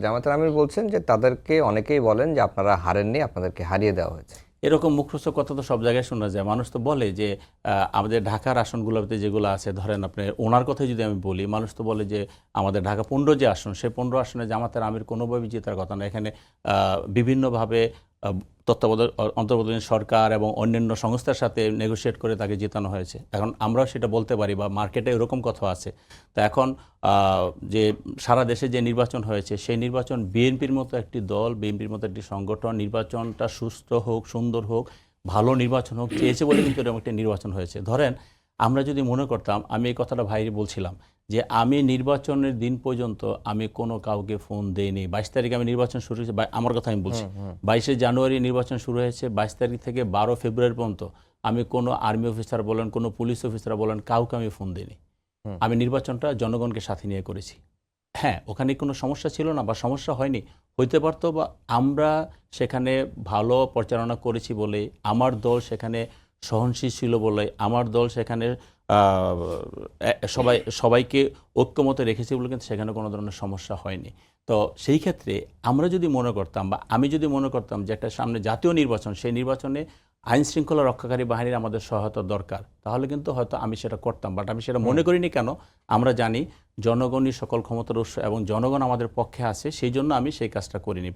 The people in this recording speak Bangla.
জামায়াতের আমির বলছেন যে তাদেরকে অনেকেই বলেন যে আপনারা হারেননি, আপনাদেরকে হারিয়ে দেওয়া হয়েছে। এরকম মুখরোচক কথা তো সব জায়গায় শোনা যায়। মানুষ তো বলে যে আমাদের ঢাকার আসনগুলোতে যেগুলো আছে, ধরেন আপনি ওনার কথাই যদি আমি বলি, মানুষ তো বলে যে আমাদের ঢাকা 15 যে আসন, সেই 15 আসনে জামাতের আমির কোনোভাবেই জেতার কথা না। এখানে বিভিন্নভাবে তত্ত্বাবধায়ক অন্তর্বর্তীকালীন সরকার এবং অন্যান্য সংস্থার সাথে নেগোশিয়েট করে তাকে জেতানো হয়েছে। এখন আমরাও সেটা বলতে পারি, বা মার্কেটে এরকম কথা আছে। তো এখন যে সারা দেশে যে নির্বাচন হয়েছে, সেই নির্বাচন বিএনপির মতো একটি দল, বিএনপির মতো একটি সংগঠন নির্বাচনটা সুস্থ হোক, সুন্দর হোক, ভালো নির্বাচন হোক চেয়েছে বলে কিন্তু এরকম একটা নির্বাচন হয়েছে। ধরেন আমরা যদি মনে করতাম, আমি এই কথাটা ভাইরে বলছিলাম যে আমি নির্বাচনের দিন পর্যন্ত আমি কোনো কাউকে ফোন দেইনি। 22 তারিখে আমি নির্বাচন শুরু হয়েছে, আমার কথা আমি বলছি, 22শে জানুয়ারি নির্বাচন শুরু হয়েছে, 22 তারিখ থেকে 12 ফেব্রুয়ারি পর্যন্ত আমি কোনো আর্মি অফিসার বলেন, কোনো পুলিশ অফিসার বলেন, কাউকে আমি ফোন দিইনি। আমি নির্বাচনটা জনগণকে সাথে নিয়ে করেছি। হ্যাঁ, ওখানে কোনো সমস্যা ছিল না বা সমস্যা হয়নি, হইতে পারতো, বা আমরা সেখানে ভালো পরিচালনা করেছি বলে, আমার দল সেখানে সহনশীল ছিল বলে, আমার দল সেখানে সবাইকে ঐক্যমতে রেখেছি বলে কিন্তু সেখানে কোনো ধরনের সমস্যা হয়নি। তো সেই ক্ষেত্রে আমরা যদি মনে করতাম, বা আমি যদি মনে করতাম যে একটা সামনে জাতীয় নির্বাচন, সেই নির্বাচনে আইন শৃঙ্খলা রক্ষাকারী বাহিনীর আমাদের সহায়তা দরকার, তাহলে কিন্তু হয়তো আমি সেটা করতাম। বাট আমি সেটা মনে করিনি। কেন? আমরা জানি জনগণই সকল ক্ষমতার উৎস এবং জনগণ আমাদের পক্ষে আছে, সেই জন্য আমি সেই কাজটা করিনি।